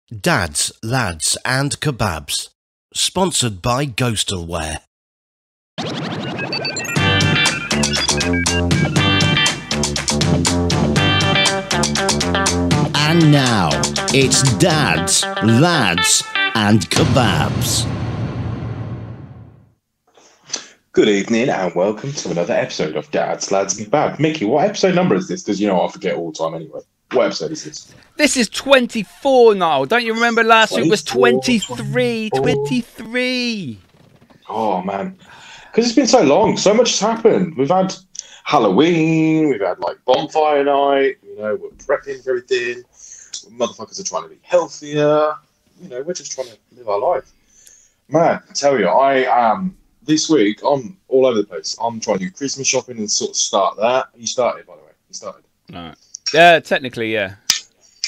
Dads, Lads and Kebabs. Sponsored by Ghostalware. And now, it's Dads, Lads and Kebabs. Good evening and welcome to another episode of Dads, Lads and Kebabs. Mickey, what episode number is this? Because you know I forget all the time anyway. What episode is this? This is 24, Niall. Don't you remember last week was 23? 23. Oh, man. Because it's been so long. So much has happened. We've had Halloween. We've had, like, bonfire night. You know, we're prepping for everything. Motherfuckers are trying to be healthier. You know, we're just trying to live our life. Man, I tell you, I am... This week, I'm all over the place. I'm trying to do Christmas shopping and sort of start that. You started, by the way. You started. No. Yeah, technically, yeah.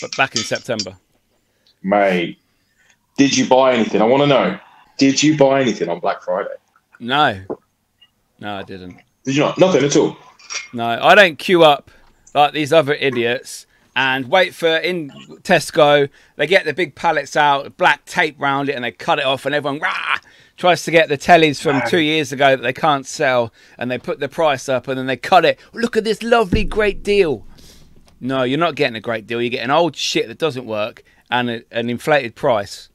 But back in September. Mate, did you buy anything? I want to know. Did you buy anything on Black Friday? No. No, I didn't. Did you not? Nothing at all? No, I don't queue up like these other idiots and wait for, in Tesco, they get the big pallets out, black tape round it, and they cut it off, and everyone tries to get the tellies from 2 years ago that they can't sell, and they put the price up, and then they cut it. Look at this lovely, great deal. No, you're not getting a great deal. You're getting old shit that doesn't work and an inflated price.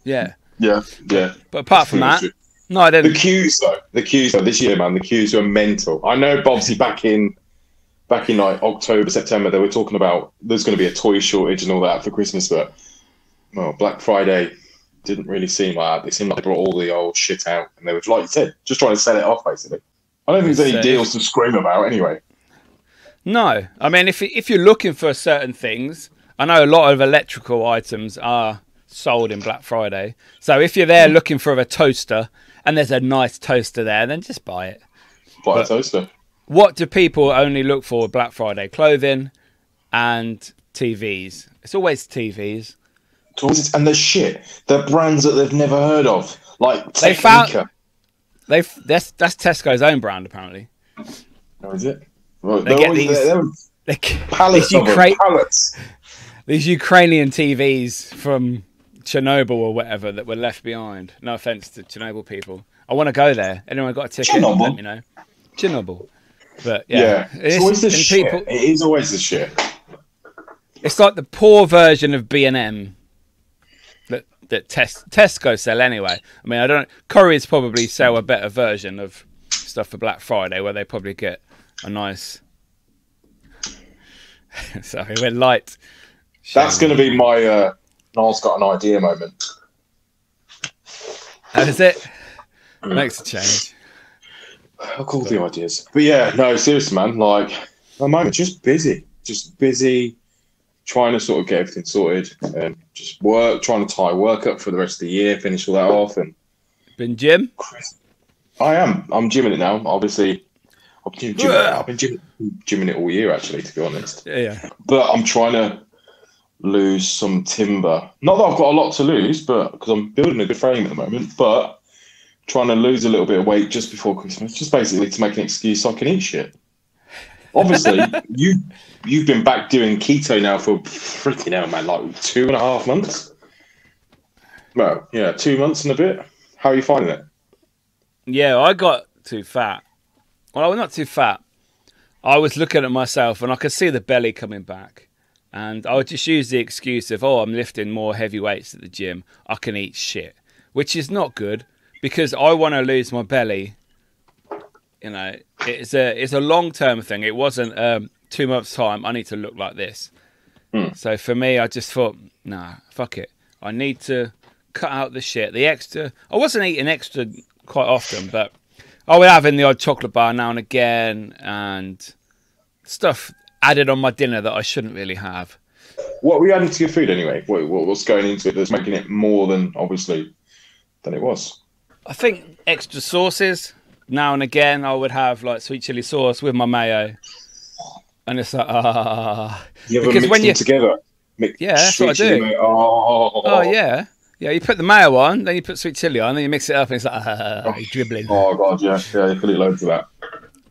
Yeah. Yeah, yeah. But apart from that, no, I didn't. The queues, though. The queues, though, this year, man, the queues were mental. I know, obviously, back in like October, September, they were talking about there's going to be a toy shortage and all that for Christmas, but, well, Black Friday didn't really seem like that. They seemed like they brought all the old shit out, and they were, like you said, just trying to sell it off, basically. I don't think there's any deals to scream about, anyway. No, I mean, if you're looking for certain things, I know a lot of electrical items are sold in Black Friday. So if you're there looking for a toaster and there's a nice toaster there, then just buy it. Buy a toaster. What do people only look for at Black Friday? Clothing and TVs. It's always TVs. And they're shit. They're brands that they've never heard of. Like they found that's Tesco's own brand, apparently. Oh, is it? Well, they get pallets. These Ukrainian TVs from Chernobyl or whatever that were left behind. No offense to Chernobyl people. I want to go there. Anyone got a ticket? Chernobyl. Let me know. Chernobyl. But yeah. It's always the shit. It is always the shit. It's like the poor version of B&M that Tesco sell anyway. I mean, I don't. Currys probably sell a better version of stuff for Black Friday where they probably get a nice. Sorry, we're light. That's going to be my Niall's got an idea moment. How is it? Makes a change. I'll call the ideas. But yeah, no, seriously, man. Like, at the moment, just busy. Trying to sort of get everything sorted and just trying to tie work up for the rest of the year, finish all that off. And been gym? I am. I'm gymming it now. Obviously, I've been gymming it all year, actually, to be honest. Yeah. But I'm trying to lose some timber. Not that I've got a lot to lose, but because I'm building a good frame at the moment, but trying to lose a little bit of weight just before Christmas, just basically to make an excuse so I can eat shit. Obviously, you've been back doing keto now for freaking hell, man, like 2.5 months. Well, yeah, 2 months and a bit. How are you finding it? Yeah, I got too fat. Well, not too fat. I was looking at myself and I could see the belly coming back. And I would just use the excuse of, I'm lifting more heavy weights at the gym. I can eat shit. Which is not good because I want to lose my belly. You know, it's a long-term thing. It wasn't 2 months' time, I need to look like this. So for me, I just thought, nah, fuck it. I need to cut out the shit. The extra... I wasn't eating extra quite often, but I would have in the odd chocolate bar now and again and stuff added on my dinner that I shouldn't really have. What were you adding to your food anyway? What's going into it that's making it more than, obviously, than it was? I think extra sauces. Now and again, I would have like sweet chili sauce with my mayo. And it's like, You ever mix them together? Yeah, that's what I do. Oh, yeah. Yeah, you put the mayo on, then you put sweet chili on, then you mix it up, and it's like, you're dribbling. Oh, God, yeah. Yeah, you put it loads of that.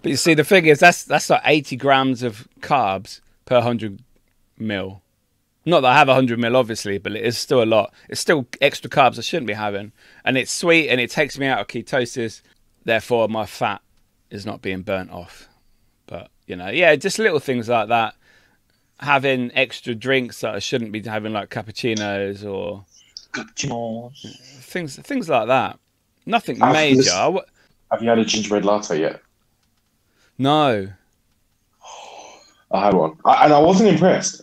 But you see, the thing is, that's like 80 grams of carbs per 100 mil. Not that I have 100 ml, obviously, but it is still a lot. It's still extra carbs I shouldn't be having. And it's sweet and it takes me out of ketosis. Therefore, my fat is not being burnt off. But, you know, yeah, just little things like that. Having extra drinks that I shouldn't be having, like cappuccinos or things like that. Nothing major. Have you had a gingerbread latte yet? No. I had one. And I wasn't impressed.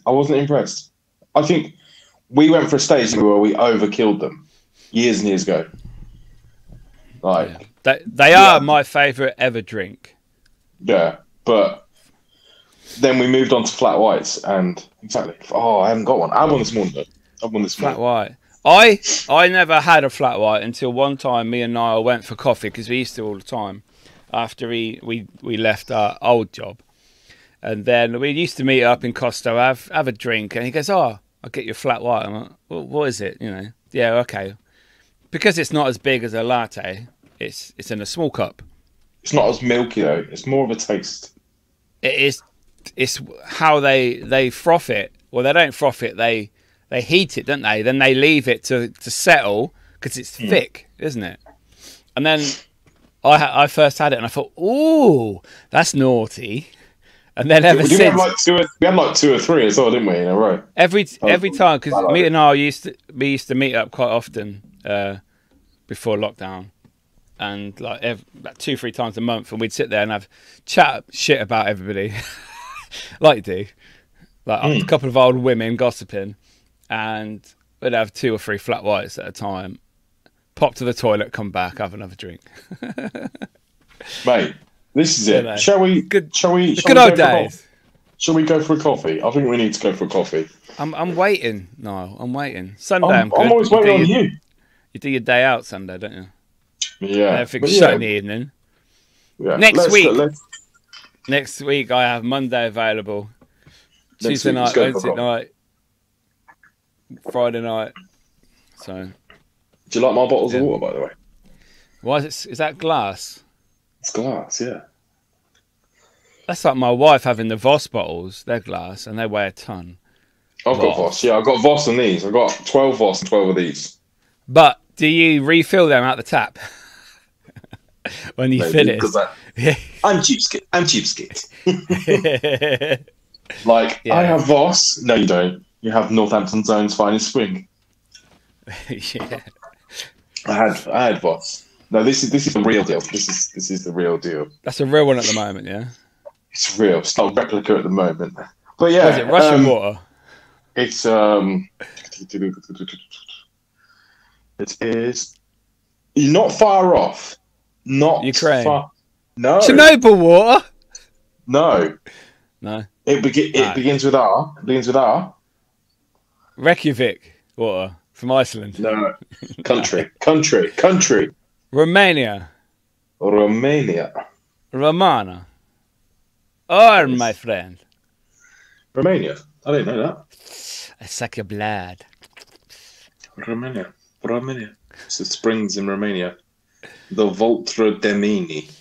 I think we went for a stage where we overkilled them years and years ago. Like they are my favourite ever drink. Yeah, but then we moved on to flat whites, and exactly. Oh, I haven't got one. I had one this morning. Flat white. I never had a flat white until one time me and Niall went for coffee, because we used to all the time after we left our old job. And then we used to meet up in Costa, have a drink, and he goes, "Oh, I'll get you a flat white." I'm like, well, "What is it?" You know, yeah, okay. Because it's not as big as a latte, it's in a small cup. It's not as milky though. It's more of a taste. It is. It's how they froth it. Well, they don't froth it. They heat it, don't they? Then they leave it to settle because it's thick, isn't it? And then I first had it and I thought, "Ooh, that's naughty." And then ever since, we had like two or three as well, didn't we, in a row? Every time, because me and I used to meet up quite often before lockdown, and like about 2-3 times a month, and we'd sit there and have chat shit about everybody, like you do, like a couple of old women gossiping, and we'd have 2 or 3 flat whites at a time. Pop to the toilet, come back, have another drink. Mate. This is it. Yeah, shall we? Good old days. Shall we go for a coffee? I think we need to go for a coffee. I'm waiting, Niall. I'm waiting. Sunday, I'm I'm always waiting on you. You do your day out Sunday, don't you? Yeah. Everything's shut in the evening. Yeah. Next week, I have Monday available. Tuesday night, Wednesday night, Friday night. So. Do you like my bottles of water, by the way? Why is it? Is that glass? It's glass, yeah. That's like my wife having the Voss bottles. They're glass and they weigh a ton. I've got Voss, yeah. I've got Voss on these. I've got 12 Voss and 12 of these. But do you refill them out the tap when you finish? I'm cheapskate. Like, yeah. I have Voss. No, you don't. You have Northampton Zone's finest spring. Yeah. I had Voss. No, this is the real deal. This is the real deal. That's a real one at the moment, yeah. It's real. It's not a replica at the moment, but yeah. Is it Russian water? It's It is. You're not far off. Not Ukraine. No. Chernobyl water. No. No. It begins with R. It begins with R. Reykjavik water from Iceland. No. Country. Romania. Romana. Or my friend. Romania. I didn't know that. I suck your blood. Romania. So springs in Romania. The Voltra Demini.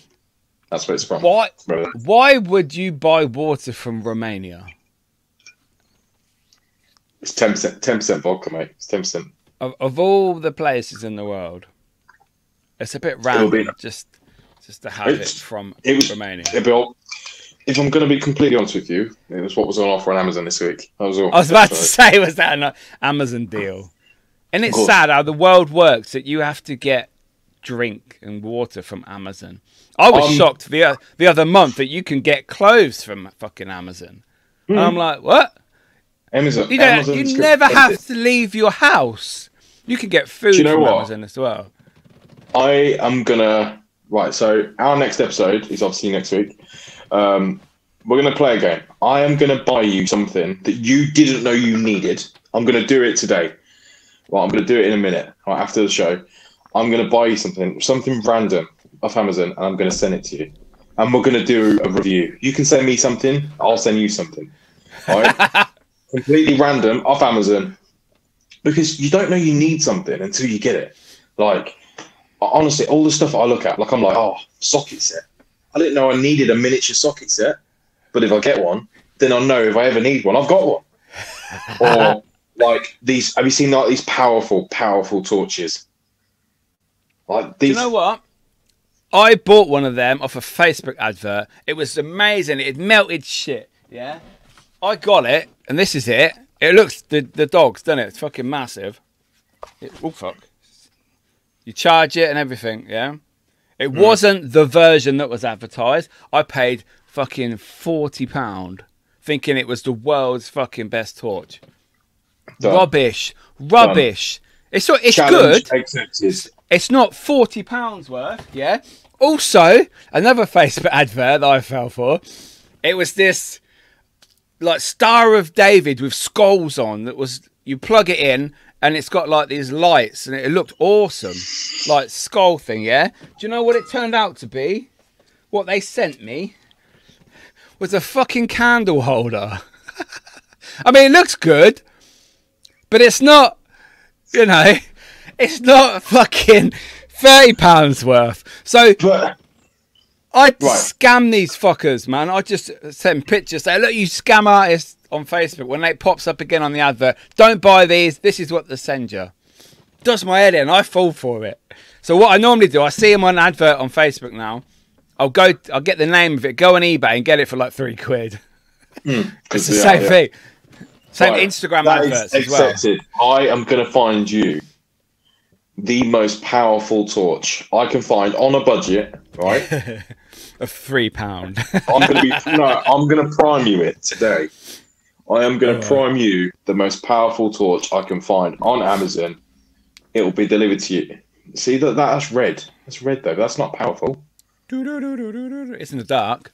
That's where it's from. Why would you buy water from Romania? It's 10% vodka, mate. It's 10%. Of all the places in the world, it's a bit random just to have it from Romania. If I'm going to be completely honest with you, it was what was on offer on Amazon this week. That was all. I was about to say, was that an Amazon deal? And it's sad how the world works, that you have to get drink and water from Amazon. I was shocked the other month that you can get clothes from fucking Amazon. And I'm like, what? Amazon. You never have to leave your house. You can get food from Amazon as well. I am gonna so our next episode is obviously next week. We're gonna play a game. I am gonna buy you something that you didn't know you needed. I'm gonna do it today. Well, I'm gonna do it in a minute. Right, after the show, I'm gonna buy you something random off Amazon, and I'm gonna send it to you. And we're gonna do a review. You can send me something. I'll send you something. All right. Completely random off Amazon, because you don't know you need something until you get it. Like, honestly, all the stuff I look at, like, I'm like, oh, socket set. I didn't know I needed a miniature socket set, but if I get one, then I'll know if I ever need one, I've got one. Or like these. Have you seen like these powerful torches? Like these. Do you know what? I bought one of them off a Facebook advert. It was amazing. It melted shit. Yeah. I got it, and this is it. It looks the dogs, doesn't it? It's fucking massive. Oh fuck! You charge it and everything. Yeah. It wasn't the version that was advertised. I paid fucking £40, thinking it was the world's fucking best torch. Done. Rubbish. It's Challenge good. accepted. It's not £40 worth. Yeah. Also, another Facebook advert that I fell for. It was this like Star of David with skulls on. That was, you plug it in and it's got like these lights and it looked awesome, like skull thing. Yeah. Do you know what it turned out to be? What they sent me was a fucking candle holder. I mean, it looks good, but it's not, you know, it's not fucking £30 worth. So I scam these fuckers, man. I just send pictures, say, look, you scam artists on Facebook. When it pops up again on the advert, don't buy these. This is what they send you. Does my head in. I fall for it. So what I normally do, I see them on an advert on Facebook now. I'll get the name of it, go on eBay and get it for like £3. It's the same thing. Same Instagram adverts as well. I am going to find you the most powerful torch I can find on a budget, right? Of £3. I'm going to prime you it today. I am going to prime you the most powerful torch I can find on Amazon. It will be delivered to you. See that's red. That's red though. That's not powerful. It's in the dark.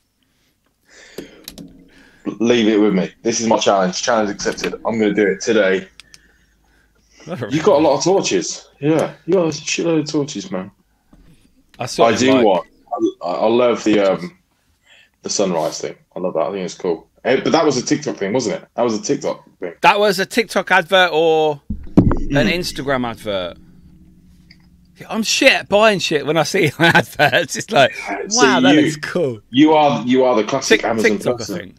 Leave it with me. This is my challenge. Challenge accepted. I'm going to do it today. You've got a lot of torches. Yeah, you got a shitload of torches, man. I love the sunrise thing. I love that. I think it's cool. But that was a TikTok thing, wasn't it? That was a TikTok thing. That was a TikTok advert or an Instagram advert. I'm shit at buying shit when I see adverts. It's like, wow, that looks cool. You are the classic Amazon TikTok, person. I think.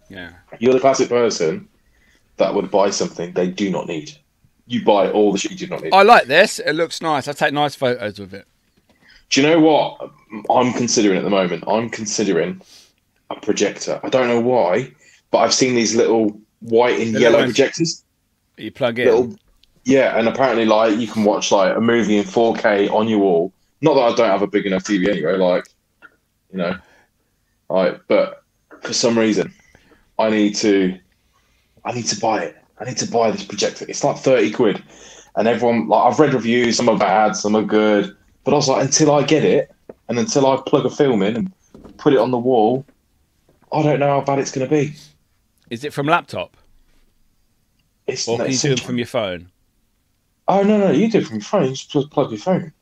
Yeah. You're the classic person that would buy something they do not need. You buy all the shit you do not need. I like this. It looks nice. I take nice photos with it. Do you know what I'm considering at the moment? I'm considering a projector. I don't know why, but I've seen these little white and yellow projectors. You plug in. Yeah, and apparently, like, you can watch like a movie in 4K on your wall. Not that I don't have a big enough TV anyway, like, you know. But for some reason, I need to buy it. I need to buy this projector. It's like £30, and everyone, like, I've read reviews. Some are bad, some are good. But I was like, until I get it, and until I plug a film in and put it on the wall, I don't know how bad it's going to be. Is it from laptop? Or can you do it from your phone? Oh, no, you do it from your phone. You just plug your phone.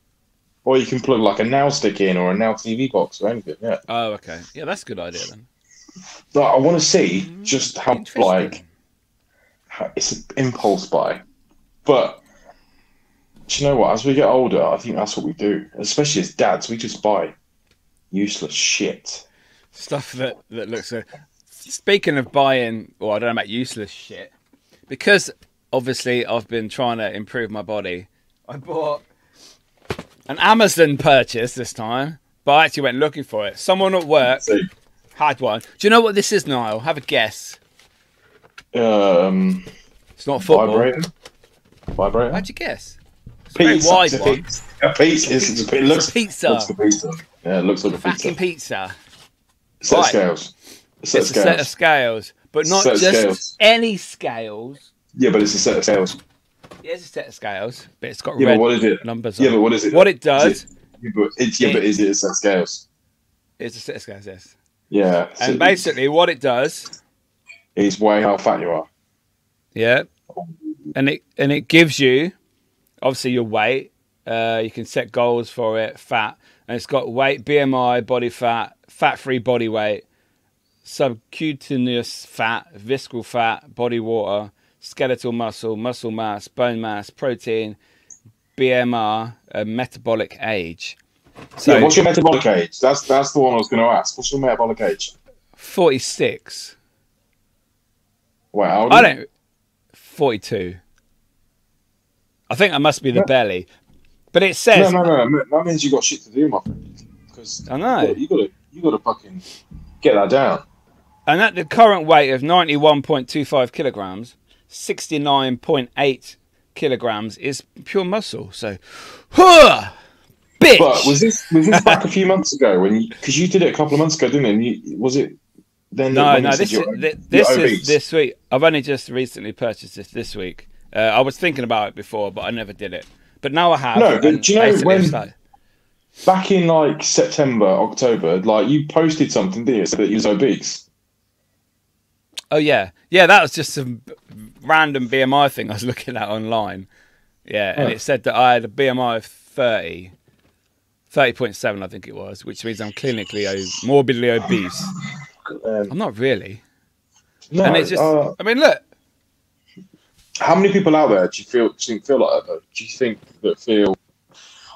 Or you can plug like a Now stick in or a Now TV box or anything, yeah. Oh, okay. Yeah, that's a good idea then. But I want to see just how, like, it's an impulse buy. But do you know what? As we get older, I think that's what we do. Especially as dads, we just buy useless shit. Stuff that looks... Speaking of buying, or I don't know about useless shit, because obviously I've been trying to improve my body, I bought an Amazon purchase this time, but I actually went looking for it. Someone at work had one. Do you know what this is, Niall? Have a guess. It's not football. Vibrator? How'd you guess? It's pizza. A very wide one. A pizza. It looks pizza. Looks like a pizza. Yeah, it looks like a pizza. Fucking pizza. Set of scales. It's a set of scales, but not just any scales. Yeah, but it's a set of scales. Yeah, it's a set of scales, but it's got red but what is it? Numbers yeah, on. But what is it? What it does... but is it a set of scales? It's a set of scales, yes. Yeah. And basically what it does... is weigh how fat you are. Yeah. And it gives you, obviously, your weight. You can set goals for it, fat. And it's got weight, BMI, body fat, fat-free body weight, subcutaneous fat, visceral fat, body water, skeletal muscle, muscle mass, bone mass, protein, BMR, metabolic age. So yeah, what's your metabolic age? That's the one I was going to ask. What's your metabolic age? 46. Wow. I don't... 42. I think that must be the belly. But it says... No. That means you got shit to do, my friend. Because I know. You got to fucking get that down. And at the current weight of 91.25 kilograms, 69.8 kilograms is pure muscle. So, bitch! But was this back a few months ago? Because you did it a couple of months ago, didn't you? Was it then? No. This is this week. I've only just recently purchased this week. I was thinking about it before, but I never did it. But now I have. No, but do you know when? Like, back in like September, October, like you posted something, did you? Said that you was obese. Oh yeah. That was just some random BMI thing I was looking at online. Yeah, and it said that I had a BMI of 30.7, I think it was, which means I'm clinically morbidly obese. I'm not really. No, and it's just, I mean, look. How many people out there do you feel like that, though? Do you think that feel...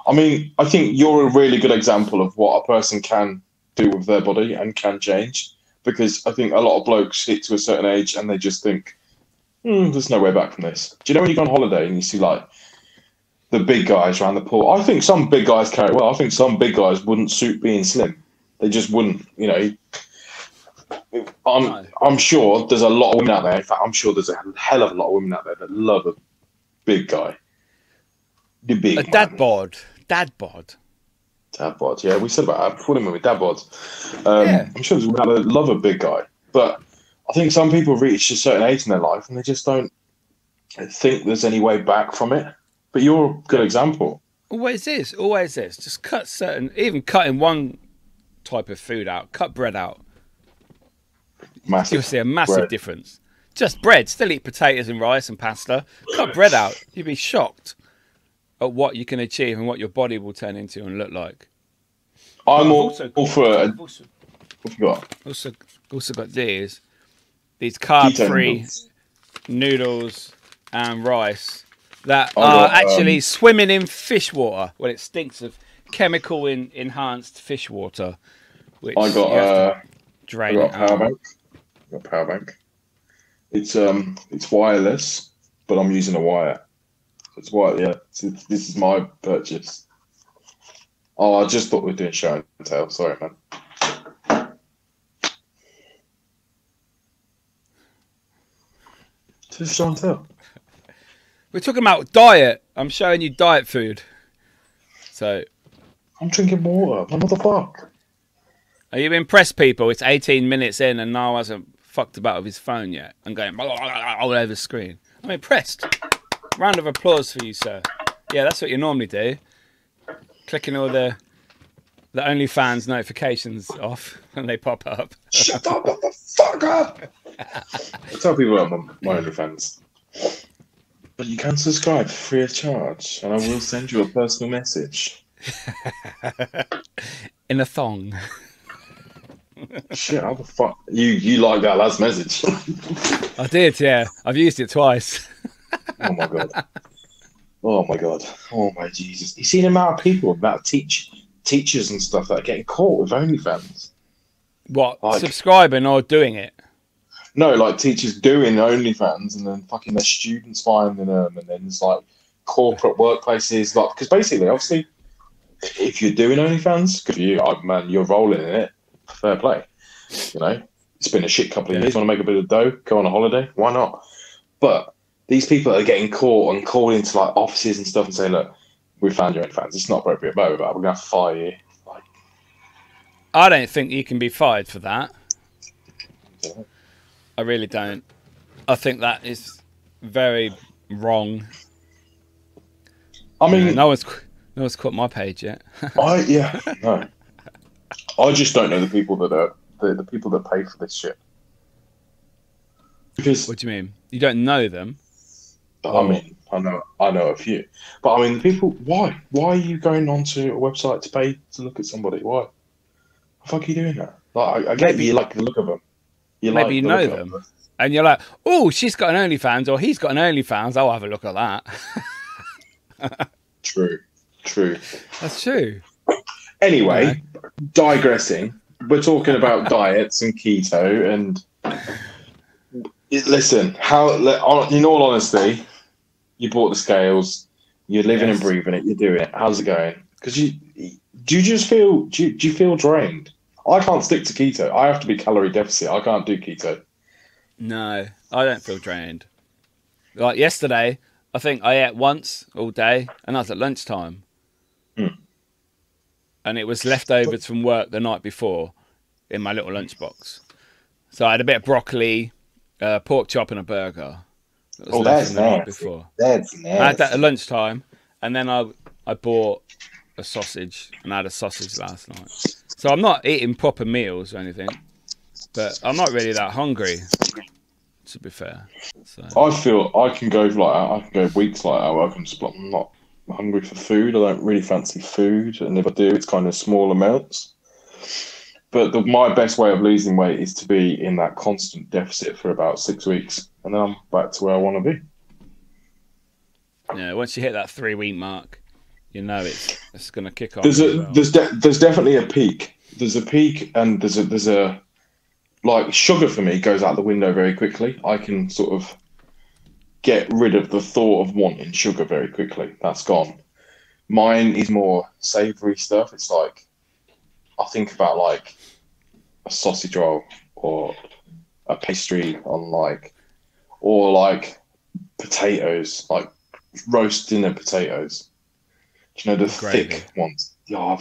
I mean, I think you're a really good example of what a person can do with their body and can change. Because I think a lot of blokes hit to a certain age and they just think, there's no way back from this. Do you know when you go on holiday and you see, like, the big guys around the pool? I think some big guys carry it well. I think some big guys wouldn't suit being slim. They just wouldn't, you know... I'm sure there's a lot of women out there. In fact, I'm sure there's a hell of a lot of women out there that love a big guy. The big man. Dad bod. Dad bod, yeah. We said about that before, didn't we? Dad bods. Yeah. I'm sure there's women out there that love a big guy. But I think some people reach a certain age in their life and they just don't think there's any way back from it. But you're a good example. Always is. Just even cutting one type of food out, cut bread out. Massive. You'll see a massive bread. difference. Just bread. Still eat potatoes and rice and pasta. Cut bread out. You'd be shocked at what you can achieve and what your body will turn into and look like. I'm all for... Also got these carb-free noodles and rice that are actually swimming in fish water. Well, it stinks of chemical enhanced fish water. Which I got drain I got a power bank. It's wireless, but I'm using a wire. It's wire. Yeah, this is my purchase. Oh, I just thought we were doing show and tell. Sorry, man. Just show and tell. We're talking about diet. I'm showing you diet food. So I'm drinking water. What the fuck? Are you impressed, people? It's 18 minutes in and Niall hasn't fucked about with his phone yet. I'm going all over the screen. I'm impressed. Round of applause for you, sir. Yeah, that's what you normally do. Clicking all the OnlyFans notifications off when they pop up. Shut up, motherfucker! I tell people about my OnlyFans. But you can subscribe free of charge, and I will send you a personal message. In a thong. Shit, how the fuck? You like that last message? I did, yeah. I've used it twice. Oh my god. Oh my god. Oh my Jesus. You see the amount of people, about teachers and stuff that are getting caught with OnlyFans? What? Like, subscribing or doing it? No, like teachers doing OnlyFans and then fucking their students finding them, and then there's like corporate workplaces, like, because basically, obviously, if you're doing OnlyFans, good for you, man, you're rolling in it. Fair play. You know, it's been a shit couple of years. Want to make a bit of dough? Go on a holiday? Why not? But these people are getting caught and called into like offices and stuff and saying, "Look, we found your OnlyFans. It's not appropriate, but we're going to fire you." Like, I don't think you can be fired for that. I really don't. I think that is very wrong. I mean, no one's caught my page yet. No. I just don't know the people that are the people that pay for this shit. Because what do you mean? You don't know them? I mean, I know a few, but I mean, the people. Why? Why are you going onto a website to pay to look at somebody? Why? The fuck are you doing that? Like, I get you like the look of them. Maybe you know them, and you're like, "Oh, she's got an OnlyFans, or he's got an OnlyFans. I'll have a look at that." True. That's true. Anyway, digressing. We're talking about diets and keto, and Listen, in all honesty, you bought the scales, you're living and breathing it, you're doing it. How's it going? Because do you just feel do you feel drained? I can't stick to keto. I have to be calorie deficit. I can't do keto. No, I don't feel drained. Like yesterday, I think I ate once all day, and that was at lunchtime. And it was leftovers from work the night before in my little lunchbox. So I had a bit of broccoli, pork chop, and a burger. That was left from the night before. That's nasty. I had that at lunchtime, and then I bought a sausage, and I had a sausage last night. So I'm not eating proper meals or anything, but I'm not really that hungry, to be fair. So I feel I can go like that. I can go weeks like that where I can just like, I'm not hungry for food. I don't really fancy food, and if I do, it's kind of small amounts. But my best way of losing weight is to be in that constant deficit for about 6 weeks, and then I'm back to where I want to be. yeah, once you hit that 3-week mark, you know it's going to kick off. There's definitely a peak. There's a peak, and there's a like sugar for me goes out the window very quickly. I can sort of get rid of the thought of wanting sugar very quickly. That's gone. Mine is more savoury stuff. It's like I think about like a sausage roll or a pastry on or potatoes, like roast dinner potatoes. Do you know the thick ones? No.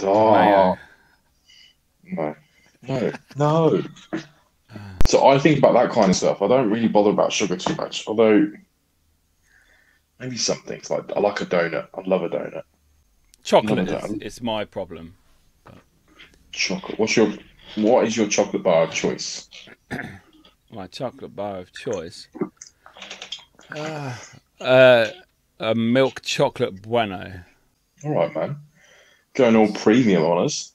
So I think about that kind of stuff. I don't really bother about sugar too much, although maybe some things like I like a donut. I love a donut. Chocolate is my problem. Chocolate. What is your chocolate bar of choice? My chocolate bar of choice. A milk chocolate bueno. All right, man. Going all premium on us.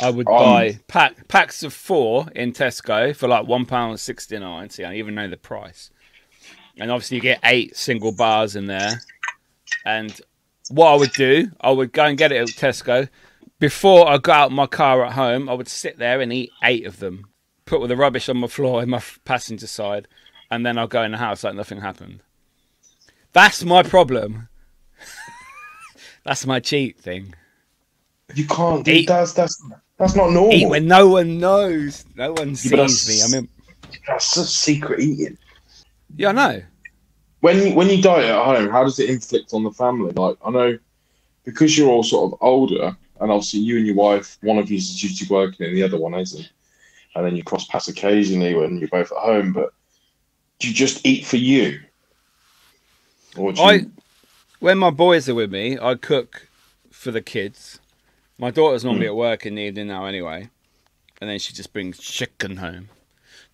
I would buy packs of 4 in Tesco for like £1.69. See, I don't even know the price. And obviously you get 8 single bars in there. And what I would do, I would go and get it at Tesco. Before I got out my car at home, I would sit there and eat 8 of them. Put all the rubbish on my floor in my passenger side. And then I'll go in the house like nothing happened. That's my problem. That's my cheat thing. You can't do that's not normal. Eat when no one knows. No one sees me. I mean, that's such secret eating. Yeah, I know. When you diet at home, how does it inflict on the family? Like I know because you're all sort of older, and obviously you and your wife, one of you's duty working and the other one isn't, and then you cross paths occasionally when you're both at home. But do you just eat for you? Or when my boys are with me, I cook for the kids. My daughter's normally at work in the evening now anyway. And then she just brings chicken home.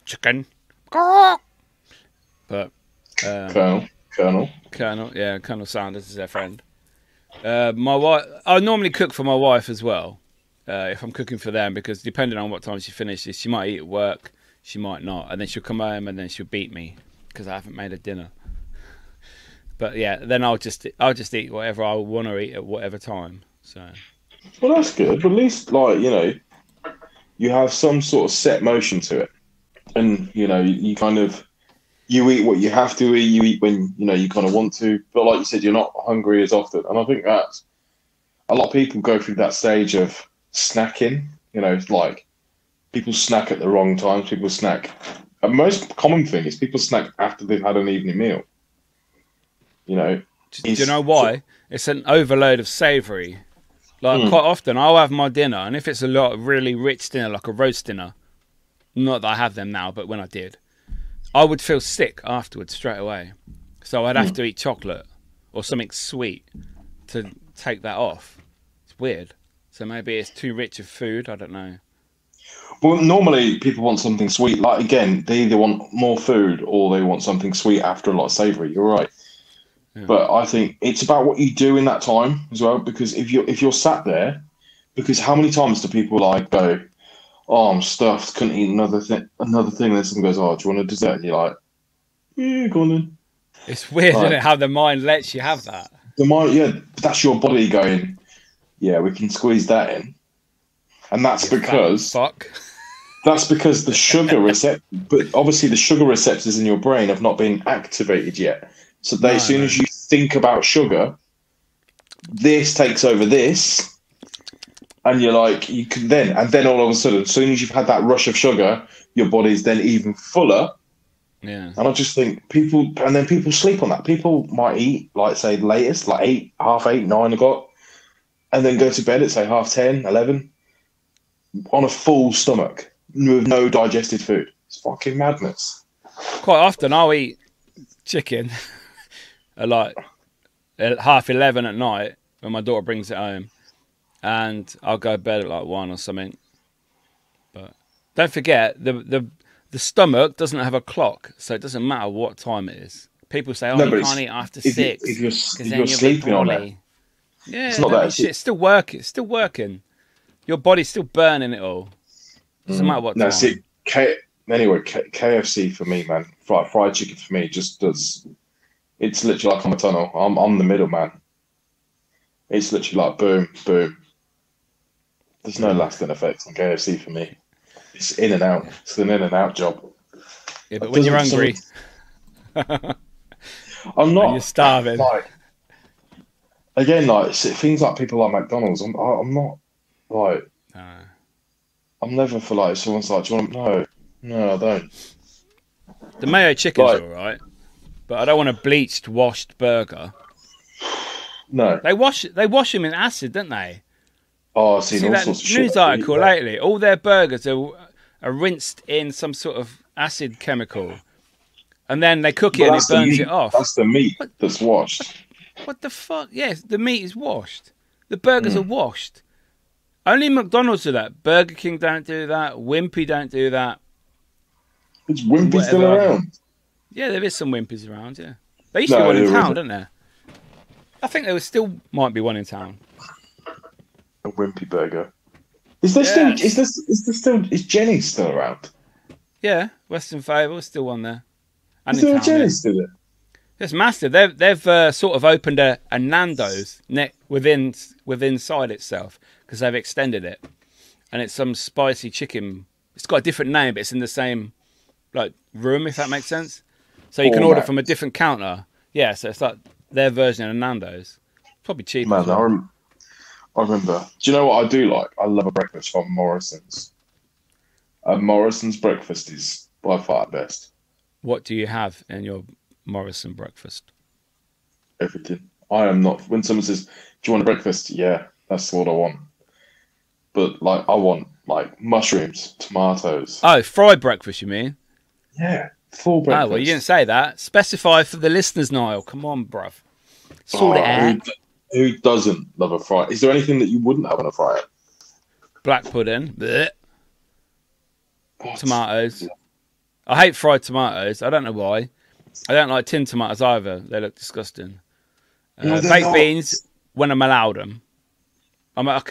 Chicken. But Colonel. Yeah, Colonel Sanders is their friend. My wife, I normally cook for my wife as well. If I'm cooking for them, because depending on what time she finishes, she might eat at work, she might not. And then she'll come home and then she'll beat me because I haven't made her dinner. But yeah, then I'll just eat whatever I want to eat at whatever time. So. Well, that's good. But at least, like, you know, you have some sort of set motion to it. And, you know, you kind of, you eat what you have to eat. You eat when, you know, you kind of want to. But like you said, you're not hungry as often. And I think that a lot of people go through that stage of snacking. You know, it's like people snack at the wrong times. People snack. The most common thing is people snack after they've had an evening meal. You know. Do you know why? It's an overload of savoury. Like, quite often, I'll have my dinner, and if it's a lot of really rich dinner, like a roast dinner, not that I have them now, but when I did, I would feel sick afterwards straight away. So I'd have to eat chocolate or something sweet to take that off. It's weird. So maybe it's too rich of food. I don't know. Well, normally people want something sweet. Like, again, they either want more food or they want something sweet after a lot of savoury. You're right. Yeah. But I think it's about what you do in that time as well. Because if you're sat there, because how many times do people like go, "Oh, I'm stuffed, couldn't eat another thing." And then someone goes, "Oh, do you want a dessert?" And you're like, "Yeah, go on then." It's weird, isn't it, how the mind lets you have that. The mind, yeah, that's your body going, "Yeah, we can squeeze that in," and that's because fuck. That's because the sugar but obviously the sugar receptors in your brain have not been activated yet. So as soon as you think about sugar, this takes over this, and you're like, you can then all of a sudden, as soon as you've had that rush of sugar, your body's then even fuller. Yeah. And I just think people sleep on that. People might eat, like, say, latest, like 8, half 8, 9 o'clock, and then go to bed at, say, half 10, 11, on a full stomach with no digested food. It's fucking madness. Quite often I'll eat chicken at like at 11:30 at night when my daughter brings it home, and I'll go to bed at like 1 or something. But don't forget, the stomach doesn't have a clock, so it doesn't matter what time it is. People say, "Oh, you can't eat after 6 if you're sleeping on it." Yeah, it's not that shit. It's still working. It's still working. Your body's still burning it all. Doesn't matter what time. No, see, anyway, KFC for me, man. Fried chicken for me just does. It's literally like I'm a tunnel. I'm the middle man. It's literally like boom, boom. There's no lasting effects on KFC for me. It's in and out. It's an in and out job. Yeah, but when you're hungry, I'm not. And you're starving. Like, again, like things like people like McDonald's. I'm not like. I'm never for like someone's like, do you want? No, I don't. The mayo chicken's all right, but I don't want a bleached, washed burger. No, they wash them in acid, don't they? Oh, I've seen all that sorts of news shit article lately. All their burgers are rinsed in some sort of acid chemical, and then they cook it and it burns it off. That's the meat that's washed. What the fuck? Yes, the meat is washed. The burgers are washed. Only McDonald's do that. Burger King don't do that. Wimpy don't do that. Is Wimpy still around? Yeah, there is some Wimpies around, yeah. There used to be one in town, didn't there? I think there still might be one in town. A Wimpy burger. Is there still? Is Jenny's still around? Yeah, Western Fable still one there. And is there a Jenny's still there? It's massive. They've sort of opened a Nando's inside itself because they've extended it, and it's some spicy chicken. It's got a different name, but it's in the same like room, if that makes sense. So you can order from a different counter. Yeah, so it's like their version of Nando's. Probably cheaper. Man, I remember. Do you know what I do like? I love a breakfast from Morrison's. Morrison's breakfast is by far the best. What do you have in your Morrison breakfast? Everything. I am not. When someone says, "Do you want a breakfast?" Yeah, that's what I want. But like, I want like mushrooms, tomatoes. Oh, fried breakfast, you mean? Yeah, full breakfast. Oh, well, you didn't say that. Specify for the listeners, Niall. Come on, bruv. Sort it out. Who doesn't love a fry? Is there anything that you wouldn't have on a fry? Black pudding. Blech. Tomatoes. Yeah. I hate fried tomatoes. I don't know why. I don't like tinned tomatoes either. They look disgusting. Baked beans, when I'm allowed them. I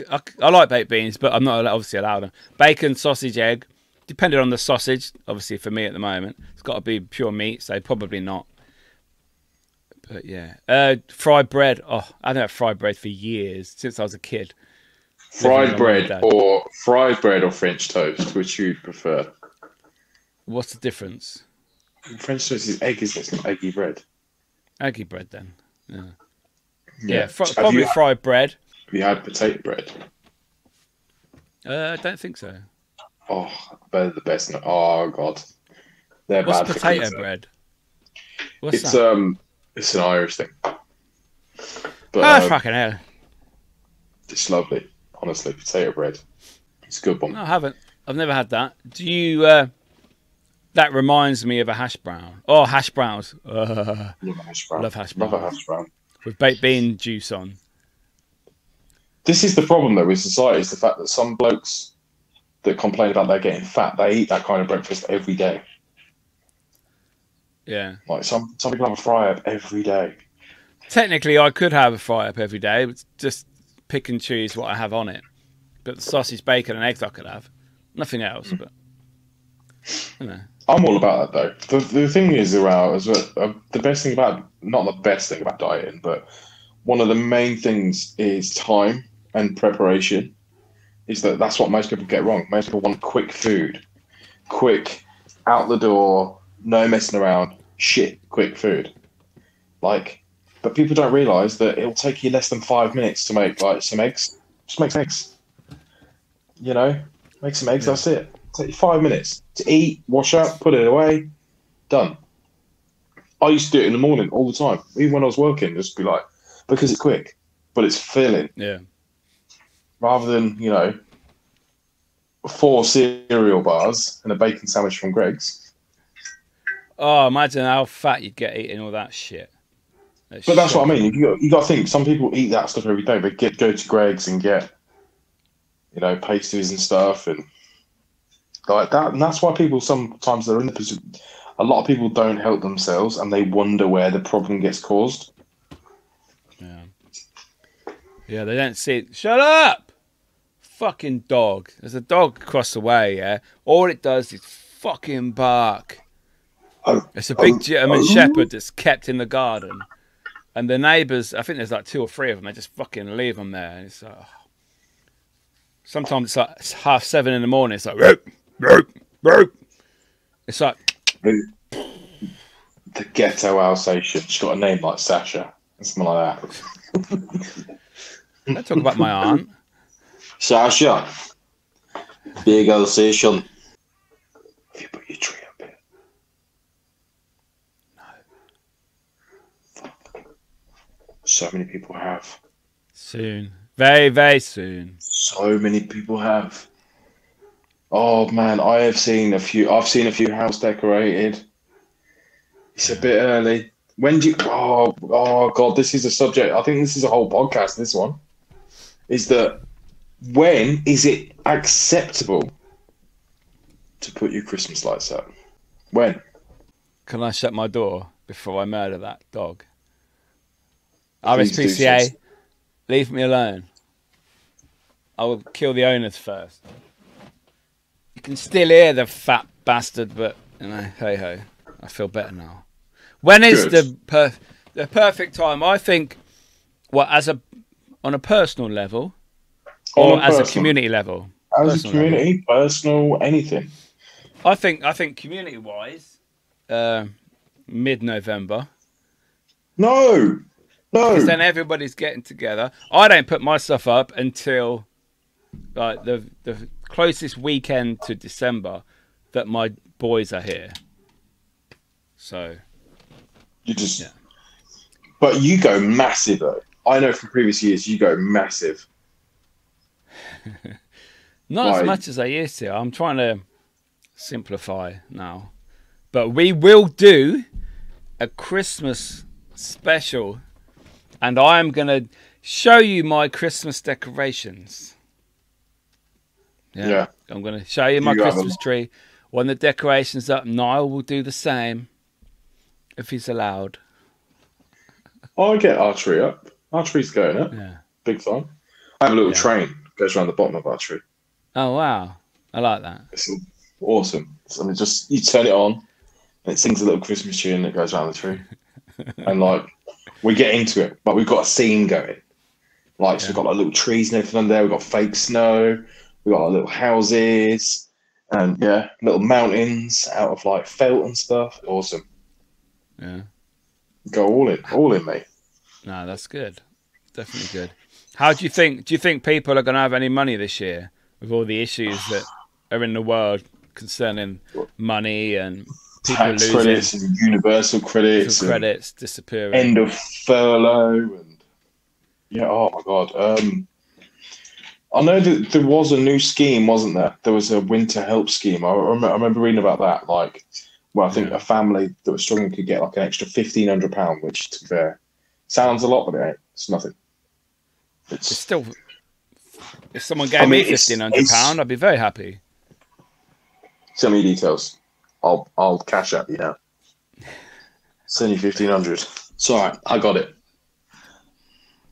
like baked beans, but I'm not obviously allowed them. Bacon, sausage, egg. Depending on the sausage, obviously for me at the moment, it's got to be pure meat, so probably not. But yeah, fried bread. Oh, I haven't had fried bread for years, since I was a kid. Fried bread or French toast, which you prefer? What's the difference? French toast is egg, isn't it? It's not eggy bread. Eggy bread, then. Yeah, probably fried bread. Have you had potato bread? I don't think so. Oh, they're the best. Oh god, they're What's bad. Potato bread? What's it's that? It's an Irish thing. But, fucking hell! It's lovely, honestly. Potato bread. It's a good one. No, I haven't. I've never had that. Do you? That reminds me of a hash brown. Oh, hash browns. Love hash brown. Love hash brown. Love a hash brown with baked bean juice on. This is the problem though with society, is the fact that some blokes that complain about they're getting fat, they eat that kind of breakfast every day. Yeah. Like some people have a fry up every day. Technically, I could have a fry up every day, but just pick and choose what I have on it. But the sausage, bacon, and eggs I could have. Nothing else, but you know. I'm all about that though. The thing is the best thing about, not the best thing about dieting, but one of the main things is time and preparation. Is that's what most people get wrong. Most people want quick food quick, out the door, no messing around, shit, quick food. Like, but people don't realise that it'll take you less than 5 minutes to make like some eggs. Just make some eggs. You know, make some eggs. That's it. Take you 5 minutes to eat, wash up, put it away, done. I used to do it in the morning all the time, even when I was working. Just be like, because it's quick, but it's filling. Yeah. Rather than 4 cereal bars and a bacon sandwich from Greg's. Oh, imagine how fat you'd get eating all that shit. But that's what I mean. You got to think. Some people eat that stuff every day. They go to Greg's and get, pastries and stuff and like that. And that's why people sometimes they're in the position. A lot of people don't help themselves, and they wonder where the problem gets caused. Yeah. Yeah, they don't see it. Shut up, fucking dog. There's a dog across the way. Yeah, all it does is fucking bark. It's a big German Shepherd that's kept in the garden. And the neighbours, I think there's like 2 or 3 of them, they just fucking leave them there. And it's like, sometimes it's like it's 7:30 in the morning. It's like, rope, rope, rope. It's like the ghetto Alsatian. She's got a name like Sasha, something like that. I talk about my aunt. Sasha, big Alsatian. Have you put your tree up here? No. So many people have. Soon. Very, very soon. So many people have. Oh man, I've seen a few house decorated. It's a bit early. When do you oh god, this is a subject. I think this is a whole podcast, this one. Is that when is it acceptable to put your Christmas lights up? When? Can I shut my door before I murder that dog? Please do, RSPCA, sis. leave me alone. I will kill the owners first. You can still hear the fat bastard, but hey ho, I feel better now. When is Good. the perfect time? I think, on a personal level, or as a community level. As a community, personal, anything. I think community wise, mid-November. No. Because then everybody's getting together. I don't put my stuff up until like the closest weekend to December that my boys are here. So You just But you go massive though. I know from previous years you go massive. Not as much as I used to. I'm trying to simplify now. But we will do a Christmas special. And I am going to show you my Christmas decorations. Yeah. I'm going to show you my Christmas tree. When the decoration's up, Niall will do the same. If he's allowed. I get our tree up. Our tree's going up. Yeah. Big time. I have a little train goes around the bottom of our tree. Oh, wow. I like that. It's awesome. So, I mean, just you turn it on and it sings a little Christmas tune that goes around the tree. And like we get into it, but we've got a scene going. Like so we've got like little trees and everything under there. We've got fake snow. We've got like little houses and little mountains out of like felt and stuff. Awesome. Yeah. Go all in, mate. No, that's good. Definitely good. How do you think people are going to have any money this year with all the issues that are in the world concerning money and people tax losing credits and universal credits, disappearing, end of furlough and oh my god. I know that there was a new scheme, wasn't there? There was a winter help scheme. I remember reading about that. Like, well, I think a family that was struggling could get like an extra £1,500, which to be fair sounds a lot, but it ain't. It's nothing. It's still. If someone gave me £1,500, I'd be very happy. Send me details. I'll cash out you now. Send you 1,500. It's all right. I got it.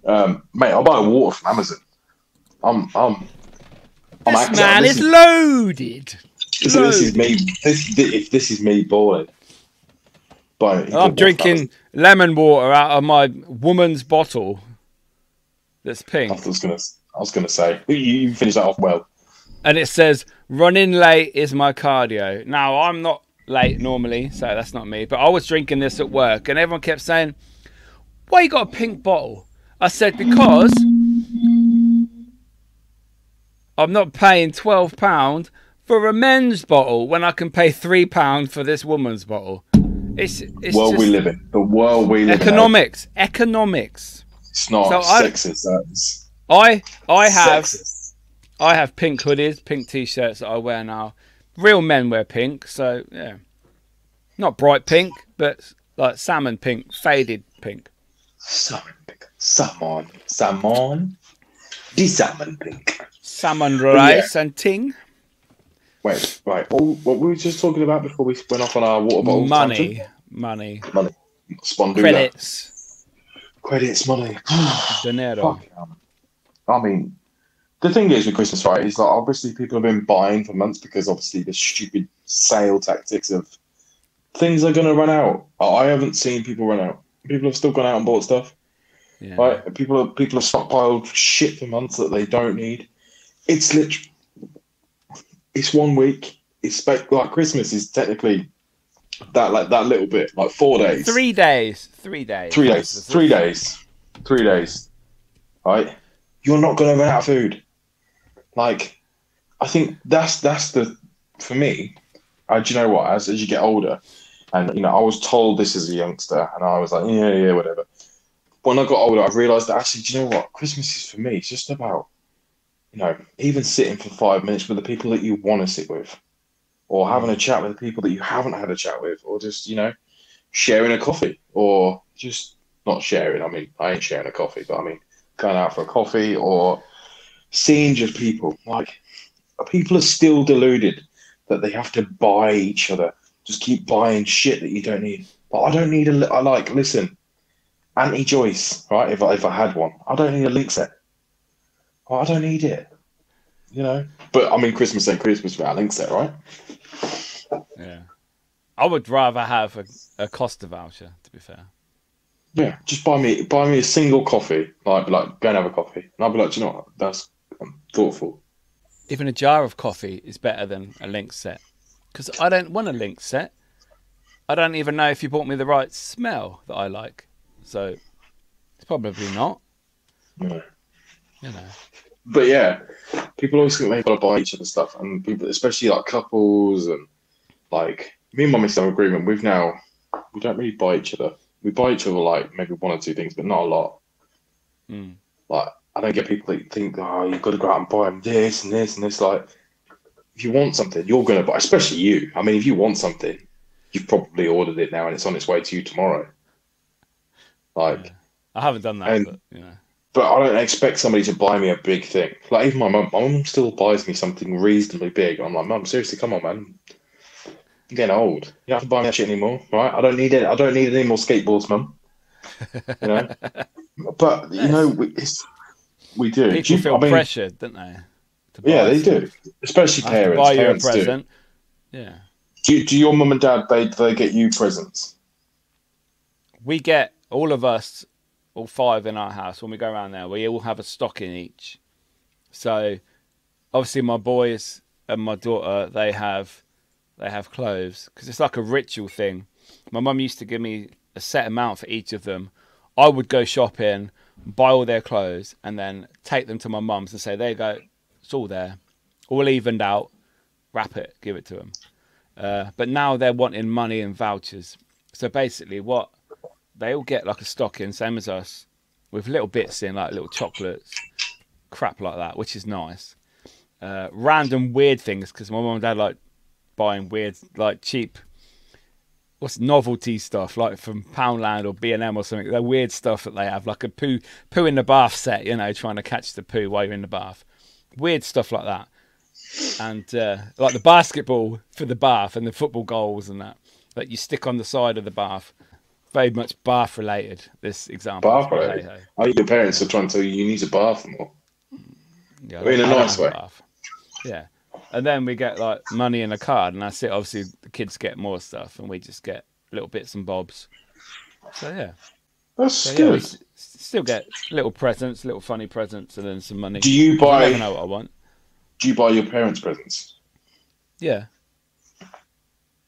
Mate, I'll buy water from Amazon. This man is loaded. This is me. This is me balling. I'm drinking lemon water out of my woman's bottle. That's pink. I was gonna say you finished that off well. And it says, running late is my cardio. Now, I'm not late normally, so that's not me. But I was drinking this at work, and everyone kept saying, why you got a pink bottle? I said, because I'm not paying £12 for a men's bottle when I can pay £3 for this woman's bottle. It's world we live in. The world we live in. Economics. It's not sexist. That's I have sexist. I have pink hoodies, pink t-shirts that I wear now. Real men wear pink, so yeah. Not bright pink, but like salmon pink, faded pink. Salmon pink. Salmon. The salmon pink. Salmon rice and ting. Wait, right. What we were just talking about before we went off on our water bottle Money. Sponduga. Credits, money. Dinero. I mean, the thing is with Christmas, right, is like obviously people have been buying for months because obviously the stupid sale tactics of things are going to run out. I haven't seen people run out. People have still gone out and bought stuff. Yeah. Right? People have stockpiled shit for months that they don't need. It's literally, it's 1 week. It's like Christmas is technically that little bit, like 4 days. 3 days. 3 days. 3 days. 3 days. Right? You're not going to run out of food. Like, I think that's the, for me, do you know what, as you get older, and, you know, I was told this as a youngster, and I was like, yeah, whatever. When I got older, I realised that actually, do you know what, Christmas is for me, it's just about, you know, even sitting for 5 minutes with the people that you want to sit with, or having a chat with the people that you haven't had a chat with, or just, you know, sharing a coffee, or just not sharing. I mean, I ain't sharing a coffee, but I mean, going out for a coffee, or seeing just people. Like, people are still deluded that they have to buy each other. Just keep buying shit that you don't need. But I don't need listen, anti-Joyce, right? If I had one, I don't need a link set. I don't need it, you know. But I mean, Christmas ain't Christmas without a link set, right? Yeah, I would rather have a Costa voucher, to be fair. Yeah, just buy me a single coffee. Like go and have a coffee, and I'll be like, do you know what? That's thoughtful. Even a jar of coffee is better than a link set, because I don't want a link set. I don't even know if you bought me the right smell that I like, so it's probably not. Yeah. You know. But yeah, people always think they've got to buy each other stuff, and people, especially like couples, and like me and Mum have an agreement. We don't really buy each other. We buy each other like maybe 1 or 2 things, but not a lot. Like, I don't get people that think, oh, you've got to go out and buy them this and this and this. Like, if you want something, you're going to buy, especially you. I mean, if you want something, you've probably ordered it now and it's on its way to you tomorrow. Like, I haven't done that, but you know. But I don't expect somebody to buy me a big thing. Like, even my mum still buys me something reasonably big. I'm like, Mum, seriously, come on, man. I'm getting old. You don't have to buy me that shit anymore, right? I don't need it. I don't need any more skateboards, Mum. You know? But, you know, we do. People feel pressured, don't they? Yeah, they do. Especially parents. Buy you parents a present. Do. Yeah. Do your mum and dad, they get you presents? We get, all of us, all 5 in our house, when we go around there, we all have a stocking each. So, obviously my boys and my daughter, they have clothes, because it's like a ritual thing. My mum used to give me a set amount for each of them. I would go shopping, buy all their clothes, and then take them to my mum's and say, there you go, it's all there, all evened out, wrap it, give it to them. But now they're wanting money and vouchers. So basically what they all get, like a stocking, same as us, with little bits in, like little chocolates, crap like that, which is nice. Random weird things, because my mum and dad like buying weird, like cheap, novelty stuff, like from Poundland or B&M or something. They're weird stuff that they have, like a poo in the bath set, you know, trying to catch the poo while you're in the bath. Weird stuff like that. And like the basketball for the bath and the football goals and that you stick on the side of the bath. Very much bath related, this example. Bath related? I think your parents are trying to tell you need to bath more. Yeah, in a nice way. Yeah. And then we get like money in a card, and that's it. Obviously, the kids get more stuff, and we just get little bits and bobs. So yeah, that's good. Yeah, still get little presents, little funny presents, and then some money. Do you buy? I never know what I want. Do you buy your parents presents? Yeah.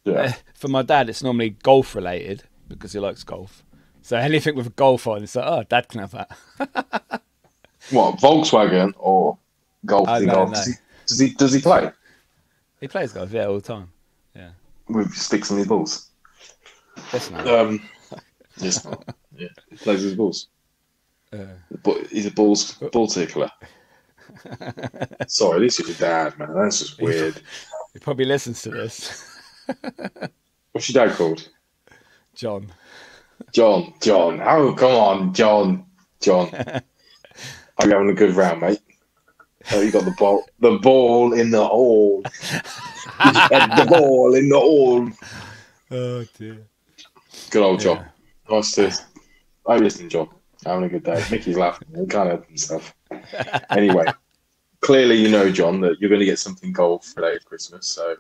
Yeah. For my dad, it's normally golf related because he likes golf. So anything with a golf on, it's like, oh, Dad can have that. What, Volkswagen or golf? Oh, In no, golf? no. Does he play He plays golf, yeah, all the time. Yeah. with sticks on his balls? Yes, no. Yes. Yeah. He plays with his balls. Uh, But he's a ball tickler. Sorry, at least you're your dad, man. That's just weird. he probably listens to this. What's your dad called? John. John. Oh, come on, John. Are you having a good round, mate? Oh, you got the ball in the hole. You had the ball in the hole. Oh, dear. Good old John. Yeah. Nice to. I listen, John. Having a good day. Mickey's laughing. He can't help himself. Anyway, clearly you know, John, that you're going to get something golf related Christmas, so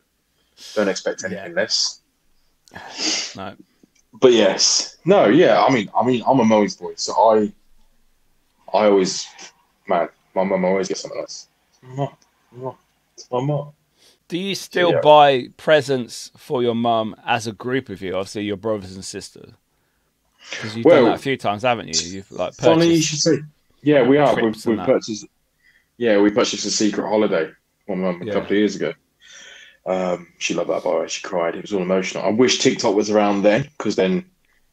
don't expect anything less. No. But yes, no, yeah. I mean, I'm a Moe's boy, so I always, man, my mum always gets something nice. It's my mum. Do you still buy presents for your mum as a group of you? Obviously, your brothers and sisters. Because you've done that a few times, haven't you? You've like purchased. Funny you should say. Yeah, we are. We've purchased. Yeah, we purchased a secret holiday for my mum a couple of years ago. She loved that, by the way. She cried. It was all emotional. I wish TikTok was around then, because then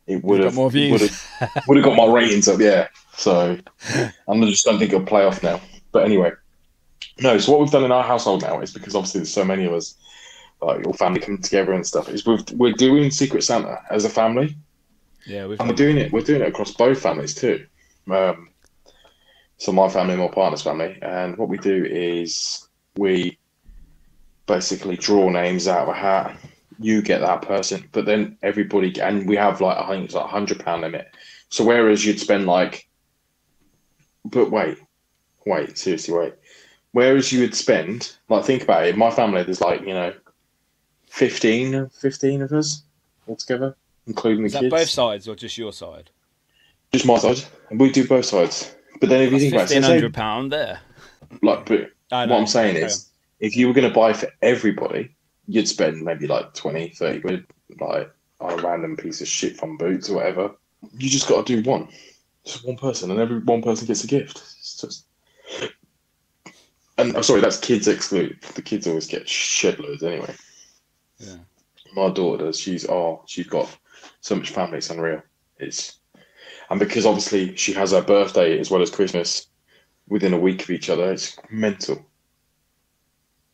it would have more views. Would have got my ratings up. Yeah. So I just don't think it'll play off now. But anyway, no. So what we've done in our household now is, because obviously there's so many of us, like your family coming together and stuff, is we're doing Secret Santa as a family. Yeah, we're doing it across both families too. So my family and my partner's family, and what we do is we basically draw names out of a hat. You get that person, but then everybody, and we have like, I think it's like £100 limit. So whereas you'd spend like, but wait, seriously, wait. Whereas you would spend, like, think about it. In my family, there's like, 15 of us altogether, including the kids. Is that both sides or just your side? Just my side, and we do both sides. But then if you think about it, £1,500 there. Like, but what I'm saying is, if you were going to buy for everybody, you'd spend maybe like 20, 30 quid, like on a random piece of shit from Boots or whatever. You just got to do one. Just one person, and every one person gets a gift. It's just... And sorry, that's kids excluded. The kids always get shed loads anyway. Yeah. My daughter does. She's got so much family. It's unreal. And because obviously she has her birthday as well as Christmas within a week of each other, it's mental.